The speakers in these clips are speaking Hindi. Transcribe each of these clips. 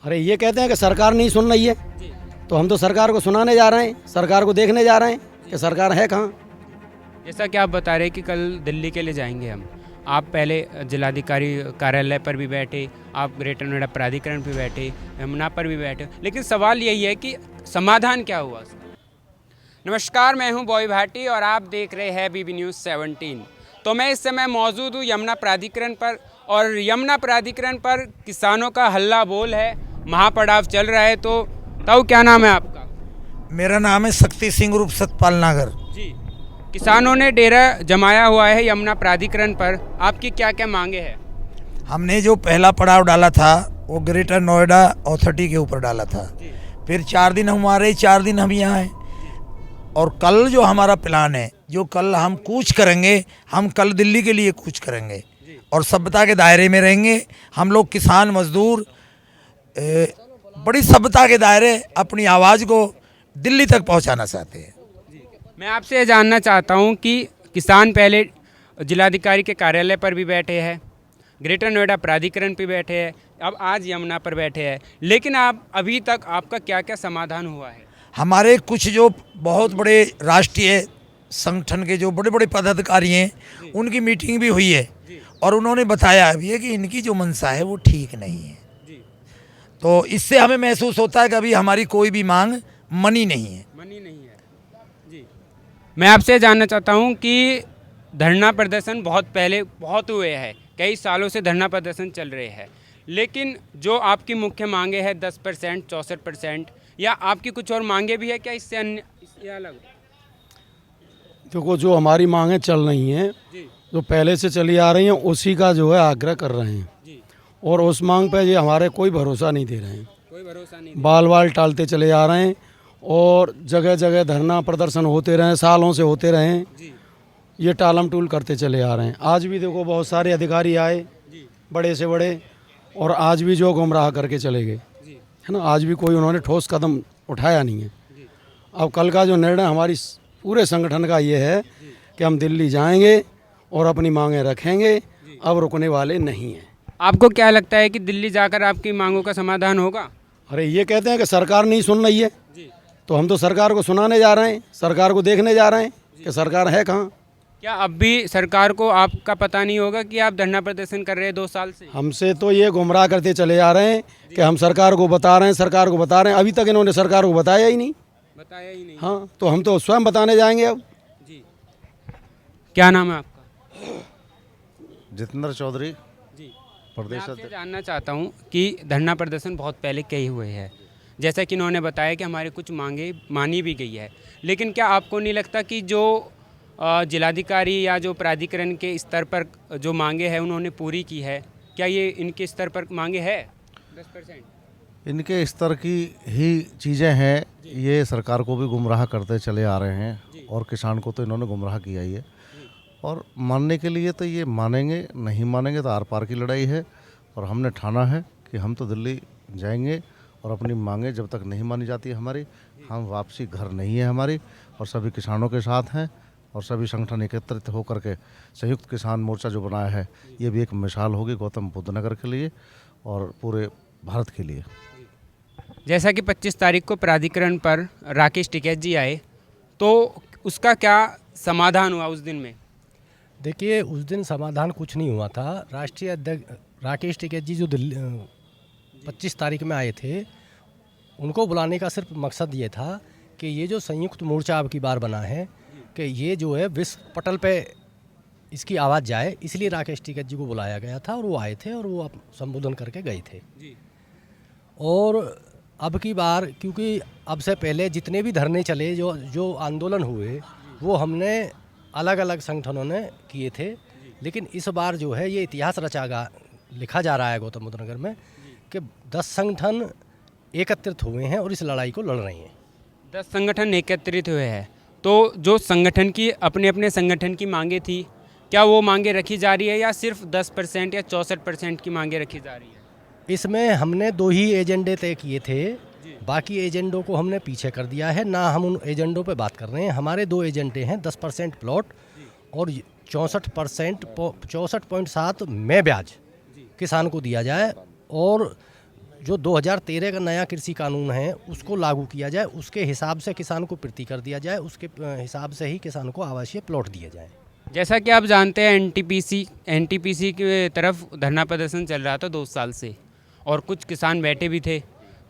अरे ये कहते हैं कि सरकार नहीं सुन रही है, तो हम तो सरकार को सुनाने जा रहे हैं, सरकार को देखने जा रहे हैं कि सरकार है कहाँ। जैसा कि आप बता रहे हैं कि कल दिल्ली के लिए जाएंगे हम, आप पहले जिलाधिकारी कार्यालय पर भी बैठे, आप ग्रेटर नोएडा प्राधिकरण पर बैठे, यमुना पर भी बैठे, लेकिन सवाल यही है कि समाधान क्या हुआ उसका। नमस्कार, मैं हूं बॉय भाटी और आप देख रहे हैं बीबी न्यूज़ 17। तो मैं इस समय मौजूद हूं यमुना प्राधिकरण पर और यमुना प्राधिकरण पर किसानों का हल्ला बोल है, महापड़ाव चल रहा है। तो ताऊ, क्या नाम है आपका? मेरा नाम है शक्ति सिंह रूप सतपाल नागर जी, किसानों ने डेरा जमाया हुआ है यमुना प्राधिकरण पर, आपकी क्या क्या मांगे हैं? हमने जो पहला पड़ाव डाला था वो ग्रेटर नोएडा अथॉरिटी के ऊपर डाला था। फिर 4 दिन हम वहाँ रहे, 4 दिन हम यहाँ हैं। और कल जो हमारा प्लान है, जो कल हम कूच करेंगे, हम कल दिल्ली के लिए कूच करेंगे और सभ्यता के दायरे में रहेंगे। हम लोग किसान मजदूर बड़ी सभ्यता के दायरे अपनी आवाज़ को दिल्ली तक पहुंचाना चाहते हैं। मैं आपसे ये जानना चाहता हूँ कि किसान पहले जिलाधिकारी के कार्यालय पर भी बैठे हैं, ग्रेटर नोएडा प्राधिकरण पर बैठे हैं, अब आज यमुना पर बैठे हैं, लेकिन आप अभी तक आपका क्या क्या समाधान हुआ है? हमारे कुछ जो बहुत बड़े राष्ट्रीय संगठन के जो बड़े बड़े पदाधिकारी हैं, उनकी मीटिंग भी हुई है और उन्होंने बताया भी है कि इनकी जो मंशा है वो ठीक नहीं है। तो इससे हमें महसूस होता है कि अभी हमारी कोई भी मांग मनी नहीं है। जी, मैं आपसे जानना चाहता हूं कि धरना प्रदर्शन बहुत पहले बहुत हुए हैं, कई सालों से धरना प्रदर्शन चल रहे हैं, लेकिन जो आपकी मुख्य मांगे हैं 10%, 64%, या आपकी कुछ और मांगे भी है क्या इससे अन्य, इससे अलग? देखो, जो हमारी मांगें चल रही हैं, जो पहले से चली आ रही हैं, उसी का जो है आग्रह कर रहे हैं और उस मांग पे ये हमारे कोई भरोसा नहीं दे रहे हैं। कोई भरोसा नहीं, बाल टालते चले आ रहे हैं और जगह जगह धरना प्रदर्शन होते रहे, सालों से होते रहे, ये टालम टूल करते चले आ रहे हैं। आज भी देखो बहुत सारे अधिकारी आए, बड़े से बड़े, और आज भी जो गुमराह करके चले गए, है ना। आज भी कोई उन्होंने ठोस कदम उठाया नहीं है। अब कल का जो निर्णय हमारी पूरे संगठन का ये है कि हम दिल्ली जाएंगे और अपनी मांगें रखेंगे, अब रुकने वाले नहीं हैं। आपको क्या लगता है कि दिल्ली जाकर आपकी मांगों का समाधान होगा? अरे ये कहते हैं कि सरकार नहीं सुन रही है, तो हम तो सरकार को सुनाने जा रहे हैं, सरकार को देखने जा रहे हैं कि सरकार है कहाँ। क्या अब भी सरकार को आपका पता नहीं होगा कि आप धरना प्रदर्शन कर रहे हैं 2 साल से? हमसे तो ये गुमराह करते चले जा रहे हैं कि हम सरकार को बता रहे हैं, सरकार को बता रहे हैं, अभी तक इन्होंने सरकार को बताया ही नहीं। हाँ, तो हम तो स्वयं बताने जाएंगे अब। जी, क्या नाम है आपका? जितेंद्र चौधरी, जी, प्रदेश मैं आपसे अध्यक्ष। जानना चाहता हूँ कि धरना प्रदर्शन बहुत पहले कई हुए हैं, जैसा कि इन्होंने बताया कि हमारी कुछ मांगे मानी भी गई है, लेकिन क्या आपको नहीं लगता कि जो जिलाधिकारी या जो प्राधिकरण के स्तर पर जो मांगे हैं उन्होंने पूरी की है? क्या ये इनके स्तर पर मांगे है 10%? इनके स्तर की ही चीज़ें हैं, ये सरकार को भी गुमराह करते चले आ रहे हैं और किसान को तो इन्होंने गुमराह किया ही है। और मानने के लिए तो ये मानेंगे, नहीं मानेंगे तो आर पार की लड़ाई है। और हमने ठाना है कि हम तो दिल्ली जाएंगे और अपनी मांगे जब तक नहीं मानी जाती हमारी, हम वापसी घर नहीं है हमारी। और सभी किसानों के साथ हैं और सभी संगठन एकत्रित होकर के संयुक्त किसान मोर्चा जो बनाया है, ये भी एक मिसाल होगी गौतम बुद्ध नगर के लिए और पूरे भारत के लिए। जैसा कि 25 तारीख को प्राधिकरण पर राकेश टिकैत जी आए, तो उसका क्या समाधान हुआ उस दिन में? देखिए, उस दिन समाधान कुछ नहीं हुआ था। राष्ट्रीय अध्यक्ष राकेश टिकैत जी जो दिल्ली 25 तारीख में आए थे, उनको बुलाने का सिर्फ मकसद ये था कि ये जो संयुक्त मोर्चा अब की बार बना है, कि ये जो है विश्व पटल पे इसकी आवाज़ जाए, इसलिए राकेश टिकैत जी को बुलाया गया था और वो आए थे और वो संबोधन करके गए थे। और अब की बार, क्योंकि अब से पहले जितने भी धरने चले, जो आंदोलन हुए, वो हमने अलग अलग संगठनों ने किए थे, लेकिन इस बार जो है ये इतिहास लिखा जा रहा है गौतम बुद्ध नगर में कि 10 संगठन एकत्रित हुए हैं और इस लड़ाई को लड़ रहे हैं। 10 संगठन एकत्रित हुए हैं, तो जो संगठन की अपने अपने संगठन की मांगे थी, क्या वो मांगे रखी जा रही है या सिर्फ 10% या 64% की मांगे रखी जा रही है? इसमें हमने 2 ही एजेंडे तय किए थे, बाकी एजेंडों को हमने पीछे कर दिया है, ना हम उन एजेंडों पे बात कर रहे हैं। हमारे 2 एजेंडे हैं, 10% प्लॉट और 64.7 में ब्याज किसान को दिया जाए और जो 2013 का नया कृषि कानून है उसको लागू किया जाए, उसके हिसाब से किसान को प्रति कर दिया जाए, उसके हिसाब से ही किसान को आवासीय प्लॉट दिए जाए। जैसा कि आप जानते हैं एनटीपीसी की तरफ धरना प्रदर्शन चल रहा था 2 साल से और कुछ किसान बैठे भी थे,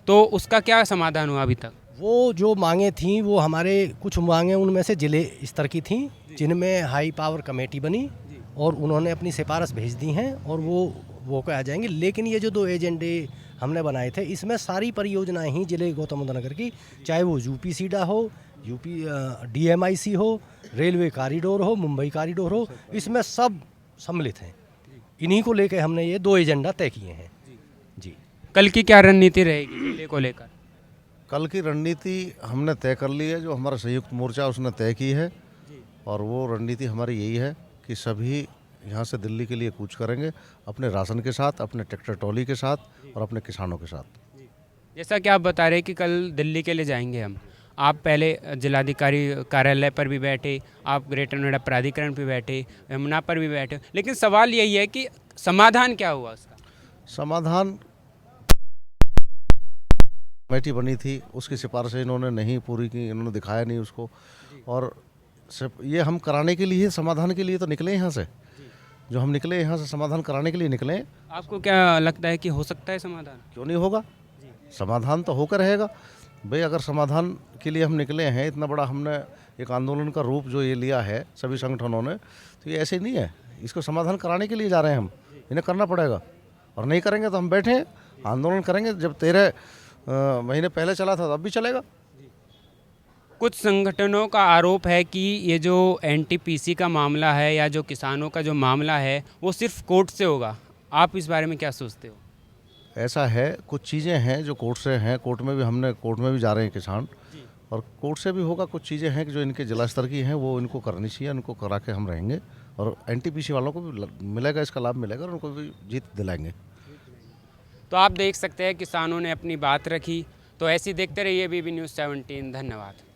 तो उसका क्या समाधान हुआ अभी तक? वो जो मांगे थी वो हमारे कुछ मांगे उनमें से जिले स्तर की थी, जिनमें हाई पावर कमेटी बनी और उन्होंने अपनी सिफारिश भेज दी हैं और वो आ जाएंगे। लेकिन ये जो 2 एजेंडे हमने बनाए थे इसमें सारी परियोजनाएं ही जिले गौतम बुद्ध नगर की, चाहे वो यूपी सीडा हो, यूपी डीएमआईसी हो, रेलवे कॉरिडोर हो, मुंबई कॉरिडोर हो, इसमें सब सम्मिलित हैं। इन्हीं को लेकर हमने ये 2 एजेंडा तय किए हैं। जी, कल की क्या रणनीति रहेगी जिले को लेकर? कल की रणनीति हमने तय कर ली है, जो हमारा संयुक्त मोर्चा उसने तय की है और वो रणनीति हमारी यही है कि सभी यहाँ से दिल्ली के लिए कूच करेंगे अपने राशन के साथ, अपने ट्रैक्टर ट्रॉली के साथ और अपने किसानों के साथ। जैसा कि आप बता रहे हैं कि कल दिल्ली के लिए जाएंगे हम, आप पहले जिलाधिकारी कार्यालय पर भी बैठे, आप ग्रेटर नोएडा प्राधिकरण पे बैठे, यमुना पर भी बैठे, लेकिन सवाल यही है कि समाधान क्या हुआ उसका? समाधान कमेटी बनी थी, उसकी सिफारिशें इन्होंने नहीं पूरी की, इन्होंने दिखाया नहीं उसको, और सिर्फ ये हम कराने के लिए, समाधान के लिए तो निकले यहाँ से, जो हम निकले यहाँ से समाधान कराने के लिए निकले। आपको क्या लगता है कि हो सकता है समाधान? क्यों नहीं होगा, समाधान तो होकर रहेगा भाई। अगर समाधान के लिए हम निकले हैं, इतना बड़ा हमने एक आंदोलन का रूप जो ये लिया है सभी संगठनों ने, तो ये ऐसे नहीं है, इसको समाधान कराने के लिए जा रहे हैं हम, इन्हें करना पड़ेगा। और नहीं करेंगे तो हम बैठे हैं, आंदोलन करेंगे। जब 13 महीने पहले चला था तब भी चलेगा। कुछ संगठनों का आरोप है कि ये जो एनटीपीसी का मामला है या जो किसानों का जो मामला है वो सिर्फ कोर्ट से होगा, आप इस बारे में क्या सोचते हो? ऐसा है, कुछ चीज़ें हैं जो कोर्ट से हैं, कोर्ट में भी जा रहे हैं किसान, और कोर्ट से भी होगा। कुछ चीज़ें हैं कि जो इनके जिला स्तर की हैं वो इनको करनी चाहिए, उनको करा के हम रहेंगे और एनटीपीसी वालों को भी मिलेगा, इसका लाभ मिलेगा और उनको भी जीत दिलाएंगे। तो आप देख सकते हैं किसानों ने अपनी बात रखी। तो ऐसी देखते रहिए बीबी न्यूज़ 17। धन्यवाद।